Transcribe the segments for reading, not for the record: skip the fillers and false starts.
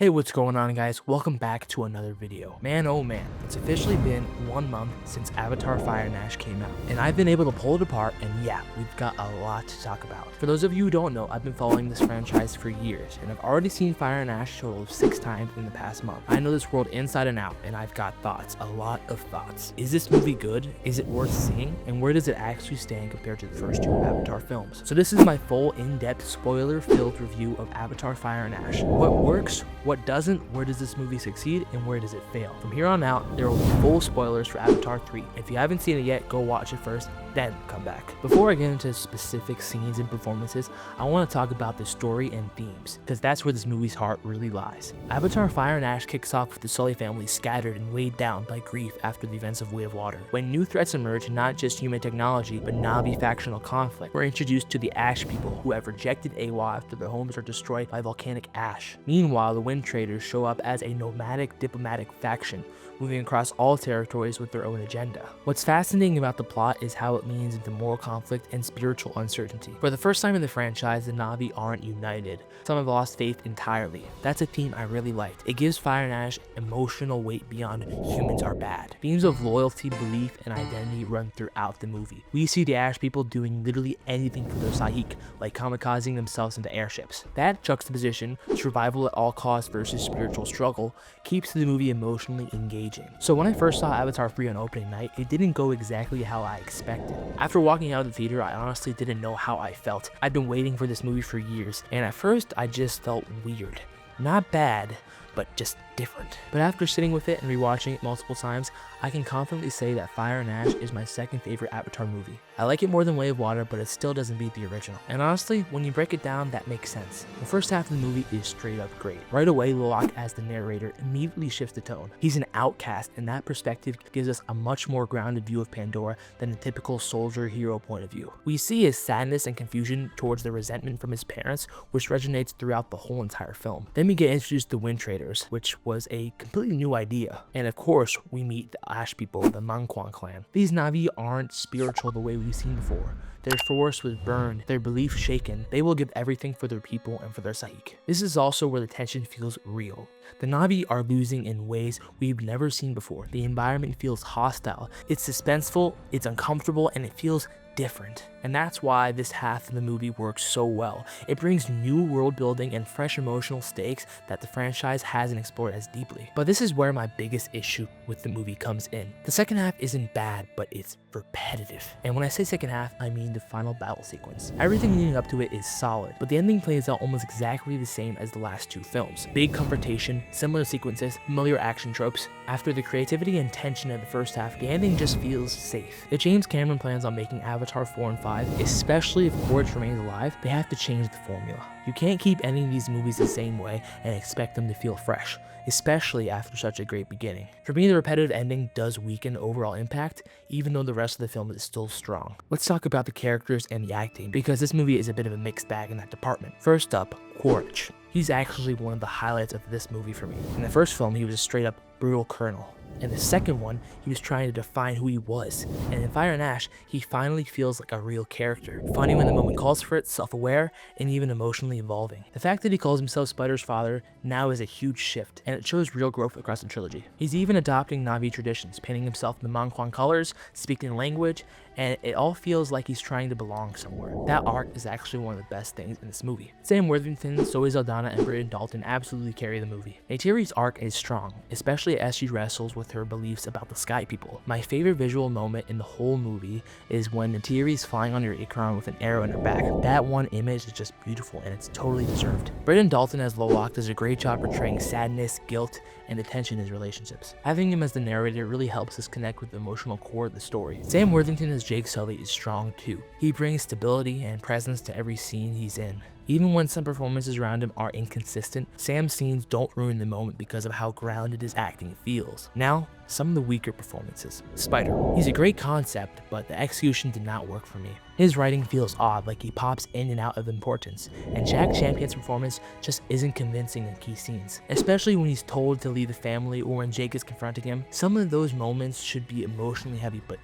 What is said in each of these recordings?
Hey, what's going on, guys? Welcome back to another video. Man, oh man, it's officially been 1 month since Avatar Fire and Ash came out, and I've been able to pull it apart, and yeah, we've got a lot to talk about. For those of you who don't know, I've been following this franchise for years, and I've already seen Fire and Ash a total of 6 times in the past month. I know this world inside and out, and I've got thoughts, a lot of thoughts. Is this movie good? Is it worth seeing? And where does it actually stand compared to the first 2 Avatar films? So this is my full, in-depth, spoiler-filled review of Avatar Fire and Ash. What works? What doesn't? Where does this movie succeed, and where does it fail? From here on out, there will be full spoilers for Avatar 3. If you haven't seen it yet, go watch it first, then come back. Before I get into specific scenes and performances, I want to talk about the story and themes, because that's where this movie's heart really lies. Avatar Fire and Ash kicks off with the Sully family scattered and weighed down by grief after the events of Way of Water. When new threats emerge, not just human technology, but Na'vi factional conflict, we're introduced to the Ash people, who have rejected Awa after their homes are destroyed by volcanic ash. Meanwhile, the Wind Traders show up as a nomadic diplomatic faction, moving across all territories with their own agenda. What's fascinating about the plot is how it leans into moral conflict and spiritual uncertainty. For the first time in the franchise, the Na'vi aren't united. Some have lost faith entirely. That's a theme I really liked. It gives Fire and Ash emotional weight beyond humans are bad. Themes of loyalty, belief, and identity run throughout the movie. We see the Ash people doing literally anything for their Sahik, like kamikazing themselves into airships. That juxtaposition, survival at all costs versus spiritual struggle, keeps the movie emotionally engaging. So when I first saw Avatar 3 on opening night, it didn't go exactly how I expected. After walking out of the theater, I honestly didn't know how I felt. I'd been waiting for this movie for years, and at first I just felt weird. Not bad, but just different. But after sitting with it and rewatching it multiple times, I can confidently say that Fire and Ash is my second favorite Avatar movie. I like it more than Way of Water, but it still doesn't beat the original. And honestly, when you break it down, that makes sense. The first half of the movie is straight up great. Right away, Loak as the narrator immediately shifts the tone. He's an outcast, and that perspective gives us a much more grounded view of Pandora than the typical soldier-hero point of view. We see his sadness and confusion towards the resentment from his parents, which resonates throughout the whole entire film. Then we get introduced to the Wind Traders, which was a completely new idea. And of course, we meet the Ash people, the Manquan clan. These Na'vi aren't spiritual the way we've seen before. Their forest was burned, their belief shaken. They will give everything for their people and for their Sahik. This is also where the tension feels real. The Na'vi are losing in ways we've never seen before. The environment feels hostile. It's suspenseful, it's uncomfortable, and it feels different. And that's why this half of the movie works so well. It brings new world building and fresh emotional stakes that the franchise hasn't explored as deeply. But this is where my biggest issue with the movie comes in. The second half isn't bad, but it's repetitive. And when I say second half, I mean the final battle sequence. Everything leading up to it is solid, but the ending plays out almost exactly the same as the last 2 films. Big confrontation, similar sequences, familiar action tropes. After the creativity and tension of the first half, the ending just feels safe. If James Cameron plans on making Avatar 4 and 5, especially if Korra remains alive, they have to change the formula. You can't keep ending these movies the same way and expect them to feel fresh, especially after such a great beginning. For me, the repetitive ending does weaken the overall impact, even though the rest of the film is still strong. Let's talk about the characters and the acting, because this movie is a bit of a mixed bag in that department. First up, Quaritch. He's actually one of the highlights of this movie for me. In the first film, he was a straight up brutal colonel. In the second one, he was trying to define who he was, and in Fire and Ash, he finally feels like a real character, funny when the moment calls for it, self-aware, and even emotionally evolving. The fact that he calls himself Spider's father now is a huge shift, and it shows real growth across the trilogy. He's even adopting Na'vi traditions, painting himself in the Manquan colors, speaking the language, and it all feels like he's trying to belong somewhere. That arc is actually one of the best things in this movie. Sam Worthington, Zoe Saldana, and Britton Dalton absolutely carry the movie. Neytiri's arc is strong, especially as she wrestles with her beliefs about the Sky People. My favorite visual moment in the whole movie is when Neytiri's flying on her Ikran with an arrow in her back. That one image is just beautiful, and it's totally deserved. Britton Dalton as Loak does a great job portraying sadness, guilt, and the tension in his relationships. Having him as the narrator really helps us connect with the emotional core of the story. Sam Worthington as Jake Sully is strong too. He brings stability and presence to every scene he's in. Even when some performances around him are inconsistent, Sam's scenes don't ruin the moment because of how grounded his acting feels. Now, some of the weaker performances. Spider. He's a great concept, but the execution did not work for me. His writing feels odd, like he pops in and out of importance, and Jack Champion's performance just isn't convincing in key scenes, especially when he's told to leave the family or when Jake is confronting him. Some of those moments should be emotionally heavy, but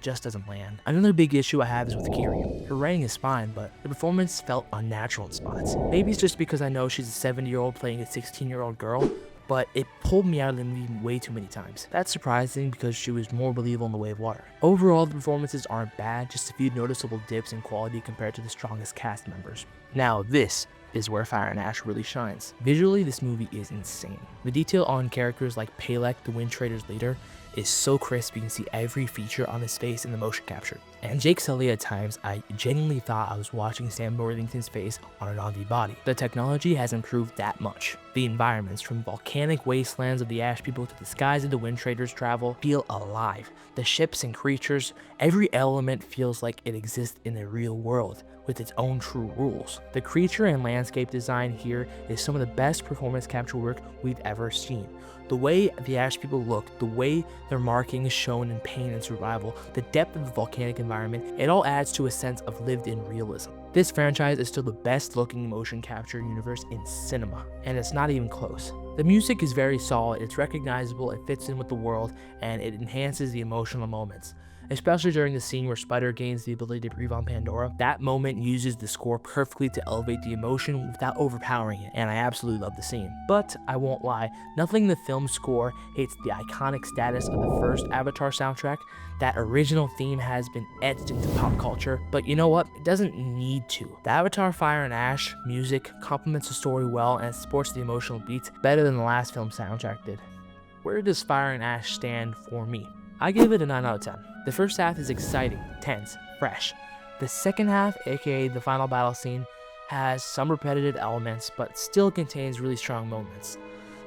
just doesn't land. Another big issue I have is with Kiri. Her writing is fine, but the performance felt unnatural in spots. Maybe it's just because I know she's a 70-year-old playing a 16-year-old girl, but it pulled me out of the movie way too many times. That's surprising because she was more believable in The Way of Water. Overall, the performances aren't bad, just a few noticeable dips in quality compared to the strongest cast members. Now this is where Fire and Ash really shines. Visually, this movie is insane. The detail on characters like Palek, the Wind Trader's leader, is so crisp you can see every feature on his face in the motion capture. And Jake Sully, at times, I genuinely thought I was watching Sam Worthington's face on an Navi body. The technology has improved that much. The environments, from volcanic wastelands of the Ash people to the skies of the Wind Traders travel, feel alive. The ships and creatures, every element feels like it exists in the real world, with its own true rules. The creature and landscape design here is some of the best performance capture work we've ever seen. The way the Ash people look, the way their marking is shown in pain and survival, the depth of the volcanic environment, it all adds to a sense of lived-in realism. This franchise is still the best looking motion capture universe in cinema, and it's not even close. The music is very solid, it's recognizable, it fits in with the world, and it enhances the emotional moments. Especially during the scene where Spider gains the ability to breathe on Pandora. That moment uses the score perfectly to elevate the emotion without overpowering it, and I absolutely love the scene. But I won't lie, nothing in the film's score hates the iconic status of the first Avatar soundtrack. That original theme has been etched into pop culture, but you know what? It doesn't need to. The Avatar Fire and Ash music complements the story well and supports the emotional beats better than the last film soundtrack did. Where does Fire and Ash stand for me? I give it a 9 out of 10. The first half is exciting, tense, fresh. The second half, aka the final battle scene, has some repetitive elements, but still contains really strong moments.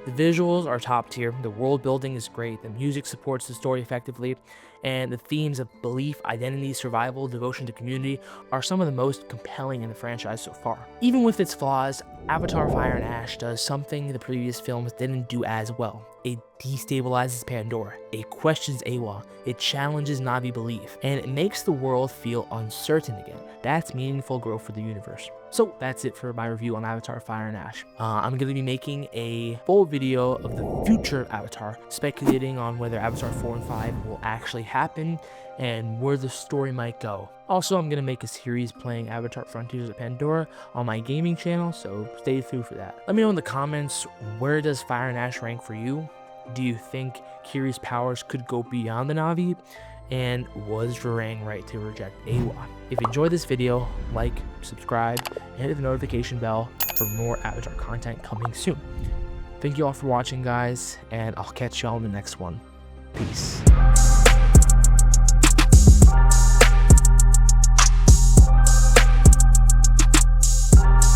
The visuals are top tier, the world building is great, the music supports the story effectively, and the themes of belief, identity, survival, devotion to community are some of the most compelling in the franchise so far. Even with its flaws, Avatar Fire and Ash does something the previous films didn't do as well. It destabilizes Pandora, it questions Awa, it challenges Navi belief, and it makes the world feel uncertain again. That's meaningful growth for the universe. So that's it for my review on Avatar Fire and Ash. I'm going to be making a full video of the future of Avatar, speculating on whether Avatar 4 and 5 will actually happen and where the story might go. Also, I'm going to make a series playing Avatar Frontiers of Pandora on my gaming channel, so stay tuned for that. Let me know in the comments, where does Fire and Ash rank for you? Do you think Kiri's powers could go beyond the Navi? And was Varang right to reject Awa? If you enjoyed this video, like, subscribe, and hit the notification bell for more Avatar content coming soon. Thank you all for watching, guys, and I'll catch y'all in the next one. Peace.